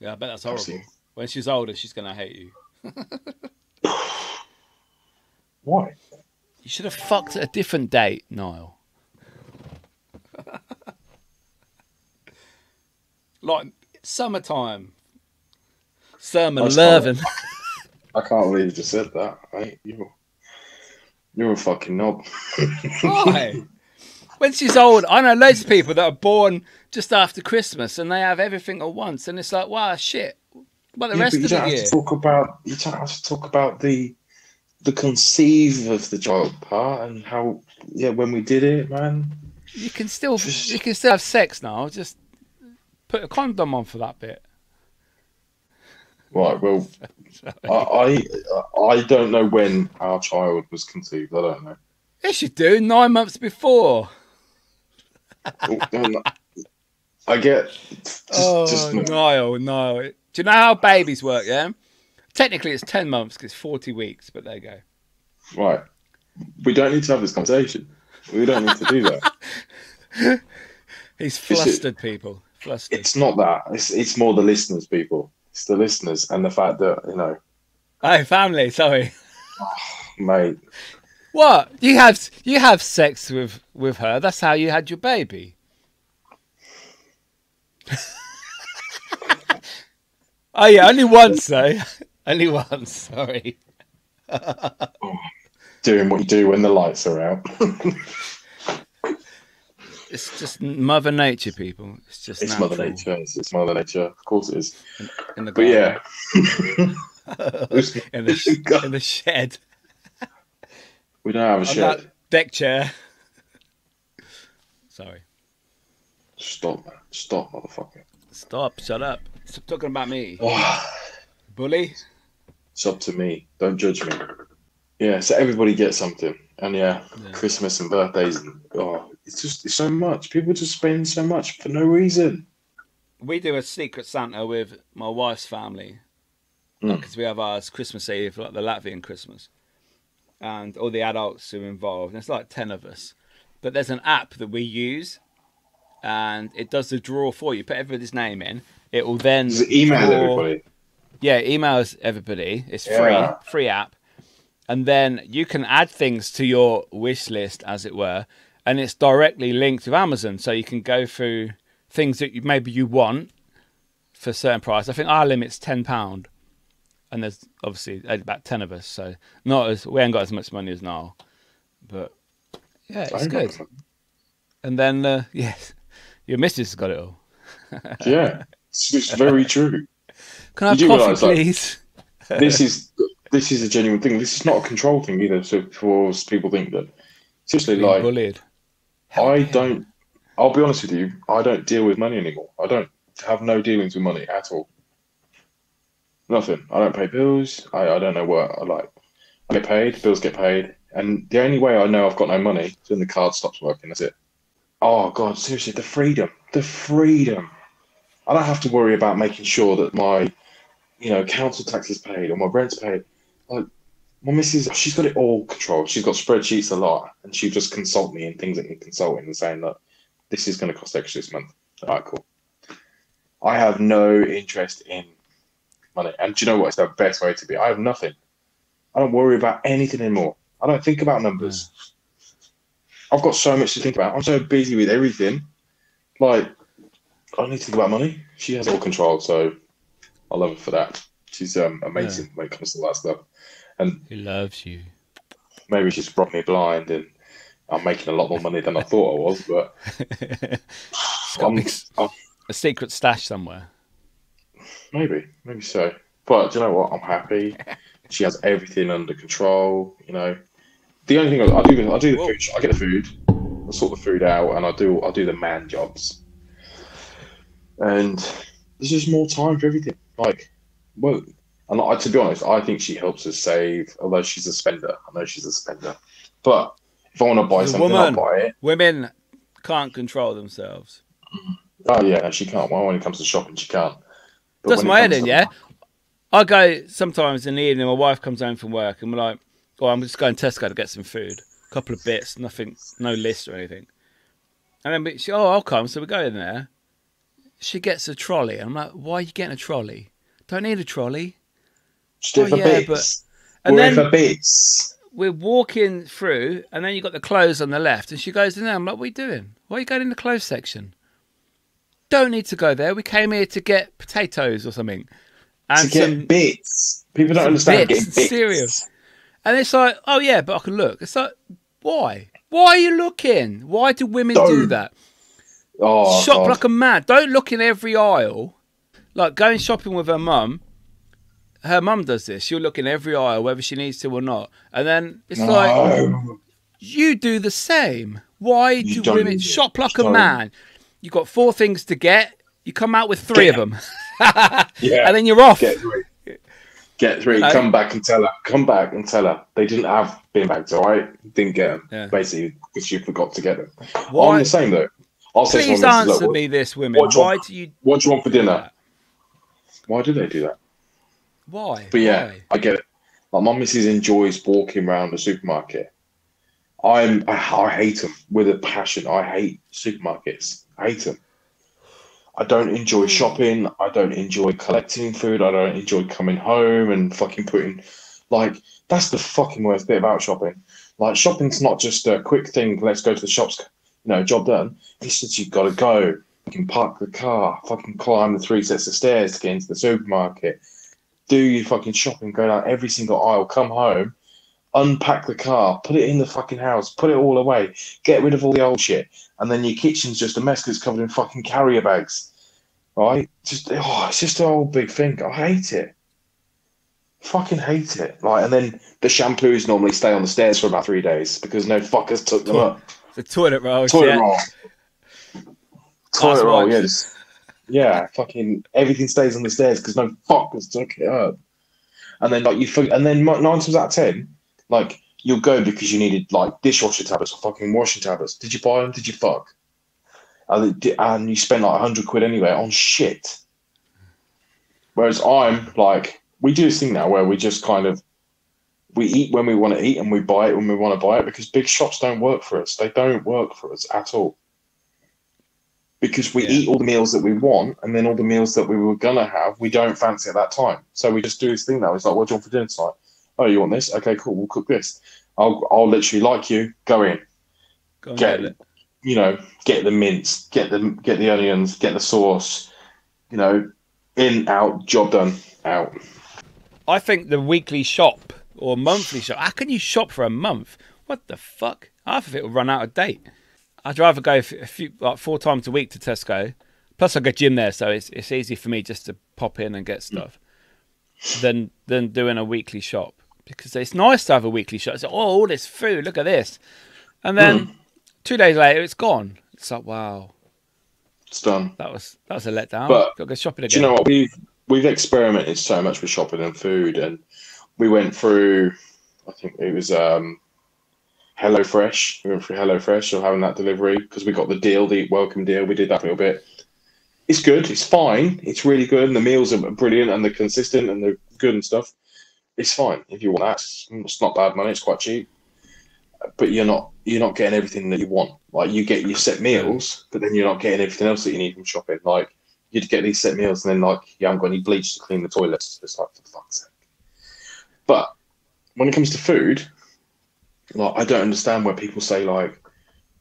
Yeah, I bet that's horrible. When she's older, she's going to hate you. Why? You should have fucked at a different date, Niall. Like summertime. Summer loving. I can't believe you just said that, mate. You're a fucking knob. Why? When she's old, I know loads of people that are born just after Christmas and they have everything at once, and it's like, wow, shit. But the rest of the year. You don't have to talk about the conceive of the child part and how, when we did it, man. You can still have sex now. Just put a condom on for that bit. Right. Well, I don't know when our child was conceived. I don't know. Yes, you do. 9 months before. I get. Niall. Do you know how babies work? Yeah. Technically, it's 10 months because it's 40 weeks. But there you go. Right. We don't need to have this conversation. We don't need to do that. He's flustered, people. Flustered. It's not that. It's more the listeners, people. It's the listeners and the fact that, Oh, family. Sorry. Oh, mate. What? You have sex with her. That's how you had your baby. Oh yeah, only once though. Only once. Sorry. Doing what you do when the lights are out. It's just Mother Nature, people. It's just natural. Mother Nature. It's Mother Nature. Of course it is. In the but yeah. in the shed. We don't have a shed. That deck chair. Sorry. Stop, man. Stop, motherfucker. Stop. Shut up. Stop talking about me. Oh, Bully. it's up to me. Don't judge me. Yeah, so everybody gets something. And yeah, Christmas and birthdays. And, it's so much. People just spend so much for no reason. We do a secret Santa with my wife's family. Because we have ours Christmas Eve, like the Latvian Christmas. And all the adults who are involved. And it's like 10 of us. But there's an app that we use. And it does the draw for you. Put everybody's name in. It will then... Does it email everybody? Yeah, emails everybody. It's free app. And then you can add things to your wish list, as it were, and it's directly linked to Amazon. So you can go through things that maybe you want for a certain price. I think our limit's £10, and there's obviously about 10 of us, so we ain't got as much money as Niall, but yeah, it's good. And then yes, your missus has got it all. Yeah, it's very true. Can I have coffee, please? This is a genuine thing. This is not a control thing either. So for people think that, seriously, being like bullied. I'll be honest with you. I don't deal with money anymore. I don't have no dealings with money at all. Nothing. I don't pay bills. I don't know what I like. I get paid. Bills get paid. And the only way I know I've got no money is when the card stops working. That's it. Oh God, seriously, the freedom. I don't have to worry about making sure that my, council tax is paid or my rent's paid. Like, my missus, she's got it all controlled. She's got spreadsheets a lot, and she'll just consult me in things that need consulting and saying, look, this is going to cost extra this month. All right, cool. I have no interest in money. And do you know what? It's the best way to be. I have nothing. I don't worry about anything anymore. I don't think about numbers. I've got so much to think about. I'm so busy with everything. Like, I don't need to think about money. She has it all controlled, so I love her for that. She's amazing when it comes to that stuff. And he loves you. Maybe she's brought me blind and I'm making a lot more money than I thought I was, but a secret stash somewhere. Maybe so. But do you know what? I'm happy. She has everything under control. The only thing I do the food. I get the food, I sort the food out, and I do the man jobs. And there's just more time for everything. And to be honest, I think she helps us save. Although she's a spender, I know she's a spender. But if I want to buy something, I'll buy it. Women can't control themselves. Oh yeah, no, she can't. Well, when it comes to shopping, she can't. But that's my head in, yeah. I go sometimes in the evening. My wife comes home from work, and we're like, "Oh, I'm just going to Tesco to get some food, a couple of bits, nothing, no list or anything." And then I'll come. So we go in there. She gets a trolley, and I'm like, "Why are you getting a trolley? Don't need a trolley." Just for bits. And then for bits. We're walking through, and then you got the clothes on the left, and she goes in there. I'm like, "What are you doing? Why are you going in the clothes section? Don't need to go there. We came here to get potatoes or something." And to get bits. People don't understand getting bits. Cereal. And it's like, oh yeah, but I can look. It's like, why? Why are you looking? Why do women do that? Oh, shop like a mad. Don't look in every aisle. Like going shopping with her mum. Her mum does this. She'll look in every aisle, whether she needs to or not. And then it's like, you do the same. Why do women shop like a man? You've got 4 things to get. You come out with 3 of them. Yeah. And then you're off. Get 3. Come back and tell her. They didn't have bin bags, all right? Didn't get them. Yeah. Basically, because you forgot to get them. Why? I'm the same, though. I'll say Please answer me this, women. Why do you... What do you want for dinner? That? Why do they do that? Why? But yeah, I get it. Like, my missus enjoys walking around the supermarket. I hate them with a passion. I hate supermarkets. I hate them. I don't enjoy shopping. I don't enjoy collecting food. I don't enjoy coming home and fucking putting... Like, that's the fucking worst bit about shopping. Like, shopping's not just a quick thing. Let's go to the shops, job done. It's just you've got to go. You can park the car, fucking climb the 3 sets of stairs to get into the supermarket. Do your fucking shopping, go down every single aisle, come home, unpack the car, put it in the fucking house, put it all away, get rid of all the old shit, and then your kitchen's just a mess because it's covered in fucking carrier bags, right? It's just a whole big thing. I hate it. Fucking hate it. Like, and then the shampoos normally stay on the stairs for about 3 days because no fuckers took them up. The toilet rolls. toilet roll, watch. yeah, yeah, fucking everything stays on the stairs because no fuckers took it up. And then and then 9 times out of 10, like you'll go because you needed like dishwasher tablets or fucking washing tablets. Did you buy them? Did you fuck? And you spent like 100 quid anyway on shit. Whereas I'm like, we do this thing now where we just kind of we eat when we want to eat and we buy it when we want to buy it because big shops don't work for us. They don't work for us at all. Because we eat all the meals that we want, and then all the meals that we were gonna have, we don't fancy at that time. So we just do this thing now. It's like, what do you want for dinner tonight? Oh, you want this? Okay, cool. We'll cook this. I'll literally like you. Go in. Get it. You know, get the mince, get the onions, get the sauce. You know, in, out, job done, out. I think the weekly shop or monthly shop. How can you shop for a month? What the fuck? Half of it will run out of date. I'd rather go like 4 times a week to Tesco. Plus, I go gym there, so it's easy for me just to pop in and get stuff than doing a weekly shop, because it's nice to have a weekly shop. It's like, oh, all this food, look at this, and then 2 days later, it's gone. It's like, wow, it's done. That was a letdown. But got to go shopping again. Do you know what? We've experimented so much with shopping and food, and we went through. I think it was HelloFresh. We went through HelloFresh, or having that delivery because we got the welcome deal. We did that a little bit. It's good. It's fine. It's really good, and the meals are brilliant, and they're consistent, and they're good and stuff. It's fine if you want that. It's not bad money. It's quite cheap, but you're not getting everything that you want. Like you get your set meals, but then you're not getting everything else that you need from shopping. Like you'd get these set meals, and then like you haven't got any bleach to clean the toilets. It's like, for fuck's sake. But when it comes to food, like I don't understand where people say like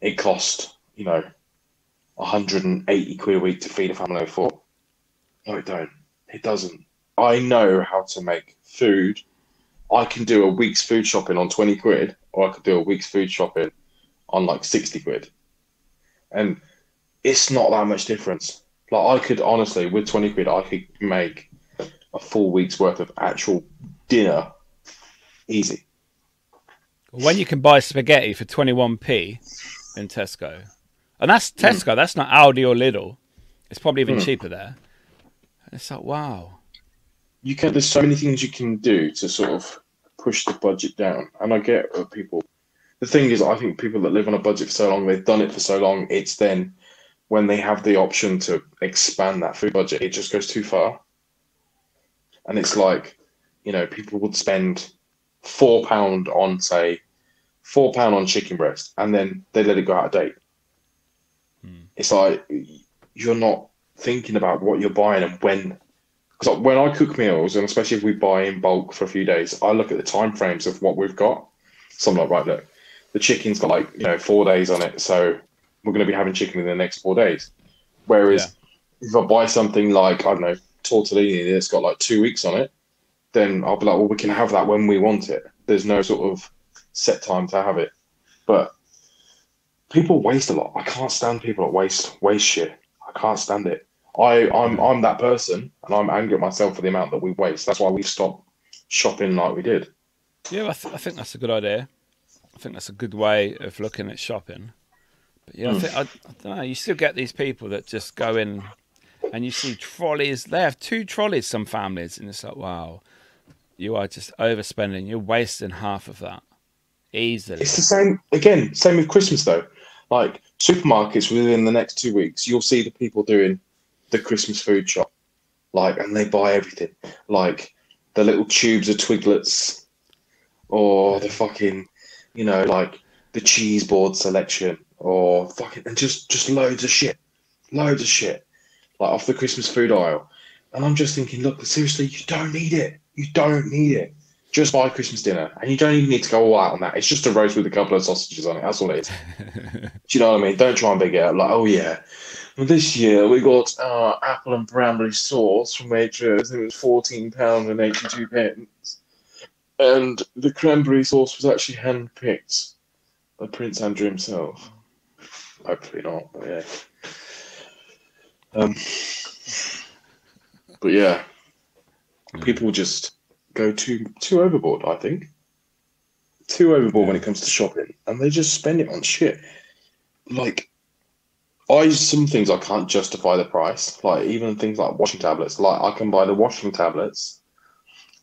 it cost 180 quid a week to feed a family of 4. No, it don't. It doesn't. I know how to make food. I can do a week's food shopping on 20 quid, or I could do a week's food shopping on like 60 quid. And it's not that much difference. Like I could honestly, with 20 quid, I could make a full week's worth of actual dinner easy. When you can buy spaghetti for 21p in Tesco, and that's Tesco, that's not Aldi or Lidl. It's probably even cheaper there. And it's like, wow. There's so many things you can do to sort of push the budget down. And I get people. The thing is, I think people that live on a budget for so long, they've done it for so long, it's then when they have the option to expand that food budget, it just goes too far. And it's like, people would spend £4 on, say, £4 on chicken breast, and then they let it go out of date. It's like you're not thinking about what you're buying and when. Because when I cook meals, and especially if we buy in bulk for a few days, I look at the time frames of what we've got. So I'm like, right, look, the chicken's got 4 days on it, so we're going to be having chicken in the next 4 days. Whereas if I buy something like, I don't know, tortellini that's got 2 weeks on it, then I'll be like, well, we can have that when we want it. There's no sort of set time to have it. But people waste a lot. I can't stand people that waste shit. I can't stand it. I'm that person, and I'm angry at myself for the amount that we waste. That's why we've stopped shopping like we did. Yeah, I think that's a good idea. I think that's a good way of looking at shopping. But yeah, I don't know. You still get these people that just go in, and you see trolleys. They have 2 trolleys. Some families, and it's like, wow, you are just overspending. You're wasting half of that easily. It's the same again. Same with Christmas though. Like supermarkets, within the next 2 weeks, you'll see the people doing the Christmas food shop, and they buy everything, like the little tubes of Twiglets, or the fucking, the cheese board selection, or fucking, and just loads of shit, like off the Christmas food aisle. And I'm just thinking, look, seriously, you don't need it. You don't need it. Just buy Christmas dinner, and you don't even need to go all out on that. It's just a roast with a couple of sausages on it. That's all it is. Do you know what I mean? Don't try and big it up. Like, oh yeah, well, this year we got apple and cranberry sauce from Waitrose. It was £14.82, and the cranberry sauce was actually hand-picked by Prince Andrew himself. Hopefully not, but yeah. But yeah, people just go too overboard, I think. Too overboard when it comes to shopping, and they just spend it on shit. Like, Some things I can't justify the price. Like even things like washing tablets. Like I can buy the washing tablets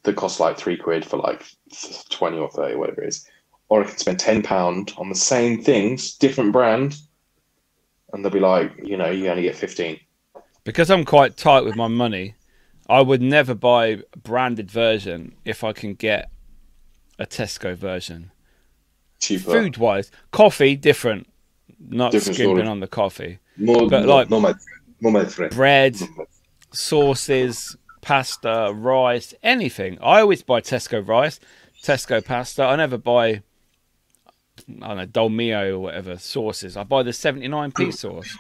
that cost like £3 for like 20 or 30, whatever it is. Or I can spend £10 on the same things, different brand, and they'll be like, you only get 15. Because I'm quite tight with my money, I would never buy a branded version if I can get a Tesco version. Cheaper. Food-wise, coffee different. Not Different skimping story. on the coffee, More like my friend. bread, sauces, pasta, rice, anything. I always buy Tesco rice, Tesco pasta. I never buy, I don't know, Dolmio or whatever sauces. I buy the 79p sauce.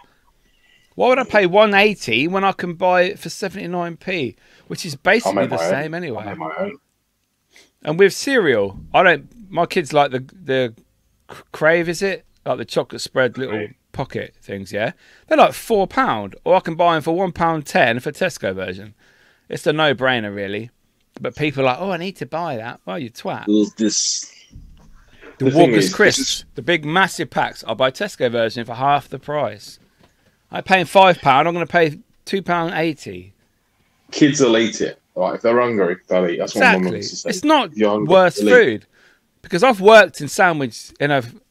Why would I pay 180 when I can buy it for 79p, which is basically the same anyway? I make my own. And with cereal, my kids like the Crave, is it? Like the chocolate spread little pocket things, yeah? They're like £4, or I can buy them for £1.10 for Tesco version. It's a no-brainer, really. But people are like, oh, I need to buy that. Well, you twat. The Walker's Crisps, the big massive packs, I'll buy Tesco version for half the price. I'm paying £5, I'm going to pay £2.80. Kids will eat it. Right, if they're hungry, they'll eat. That's what my mum used to say. It's not worse food. Because I've worked in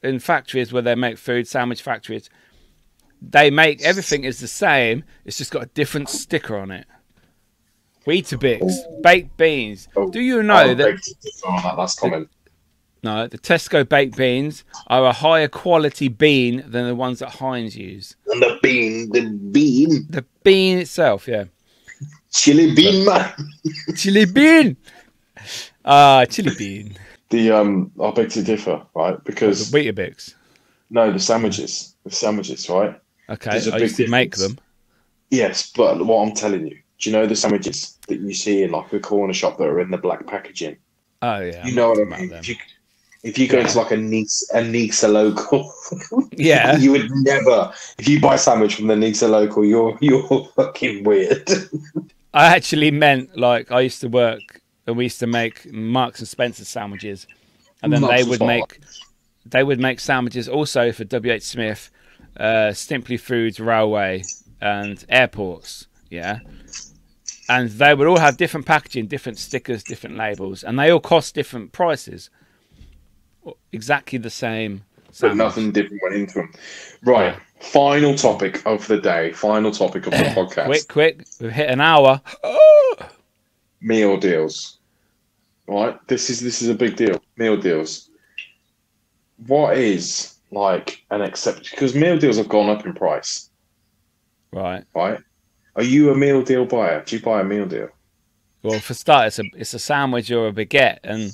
in factories where they make food, sandwich factories. They make everything is the same. It's just got a different sticker on it. Weetabix, baked beans. Do you know that? That's common. No, the Tesco baked beans are a higher quality bean than the ones that Heinz use. And the bean itself, yeah. Chili bean, man. Chili bean. Chili bean. I beg to differ, right? Because the Weetabix. No, the sandwiches, right? Okay, I used to make them. Yes, but what I'm telling you, do you know the sandwiches that you see in like a corner shop that are in the black packaging? Oh yeah, you know what I mean. If you go to like a Nisa local, yeah, you would never. If you buy a sandwich from the Nisa local, you're fucking weird. I actually meant like I used to work. And we used to make Marks and Spencer sandwiches, and then they would make sandwiches also for WH Smith, Simply Foods, Railway, and airports. Yeah, and they would all have different packaging, different stickers, different labels, and they all cost different prices. Exactly the same sandwich. But nothing different went into them. Right. Yeah. Final topic of the day. Final topic of the podcast. Quick! We've hit an hour. Meal deals. Right, this is a big deal. Meal deals. What is like an accept? Because meal deals have gone up in price. Right. Are you a meal deal buyer? Do you buy a meal deal? Well, for starters, it's a sandwich or a baguette, and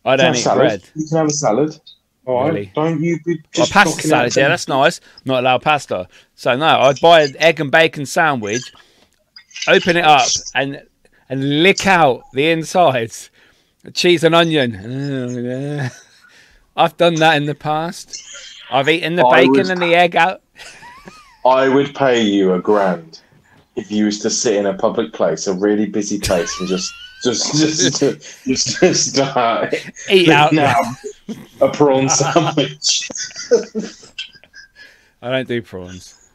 I don't eat bread. You can have a salad. All right. Really? Don't you be just pasta salad? Yeah, that's nice. Not allowed pasta. So no, I'd buy an egg and bacon sandwich, open it up, and lick out the insides. Cheese and onion. I've done that in the past. I've eaten the bacon and the egg out. I would pay you £1,000 if you was to sit in a public place, a really busy place, and just eat out now a prawn sandwich. I don't do prawns.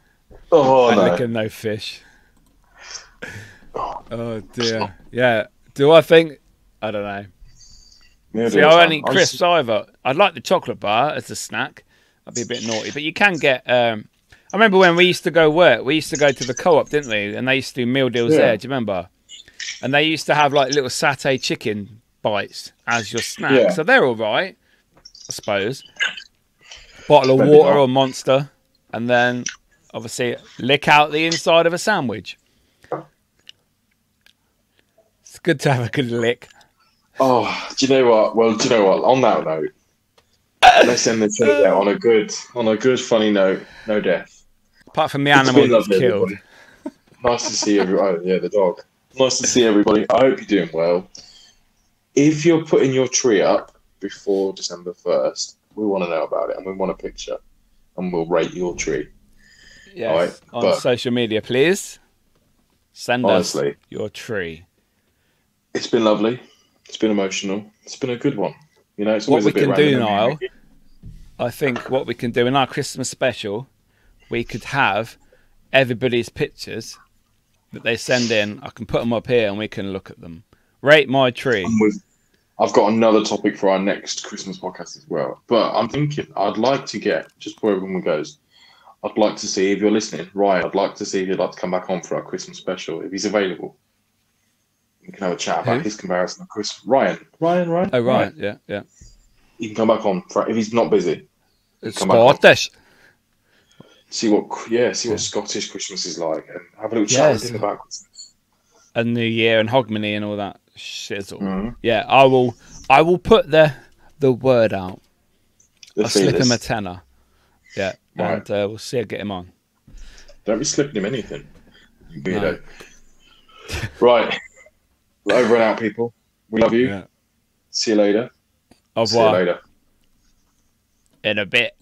Oh no. Licking no fish. Oh dear. Yeah. Do I think? I don't know. See, I won't eat crisps either. I'd like the chocolate bar as a snack. I'd be a bit naughty, but you can get. I remember when we used to go work. We used to go to the Co-op, didn't we? And they used to do meal deals there. Do you remember? And they used to have like little satay chicken bites as your snack. Yeah. So they're all right, I suppose. Bottle of water or Monster, and then obviously lick out the inside of a sandwich. It's good to have a good lick. Oh, do you know what? Well, do you know what? On that note, let's end the show there on a good, funny note. No death. Apart from the animal that's killed. Everybody. Nice to see everybody. Oh, yeah, the dog. Nice to see everybody. I hope you're doing well. If you're putting your tree up before December 1st, we want to know about it, and we want a picture, and we'll rate your tree. Yes, right? On social media, please. Send us your tree. It's been lovely. It's been emotional. It's been a good one. It's what we can do, Niall. I think what we can do in our Christmas special, we could have everybody's pictures that they send in. I can put them up here and we can look at them. Rate my tree. I've got another topic for our next Christmas podcast as well. But I'm thinking I'd like to get, just before everyone goes, I'd like to see, if you're listening, Ryan, I'd like to see if he'd like to come back on for our Christmas special, if he's available. We can have a chat about his comparison of Christmas. Ryan. Oh, Ryan. Yeah. He can come back on if he's not busy. It's Scottish. See what Scottish Christmas is like, and have a little chat with him about Christmas. And New Year and Hogmanay and all that shizzle. Mm-hmm. Yeah, I will put the word out. I'll slip him a tenner. Yeah, right. And we'll see. Get him on. Don't be slipping him anything, you weirdo. No. Right, over and out, people. We love you. Yeah. See you later. Au revoir. See you later. In a bit.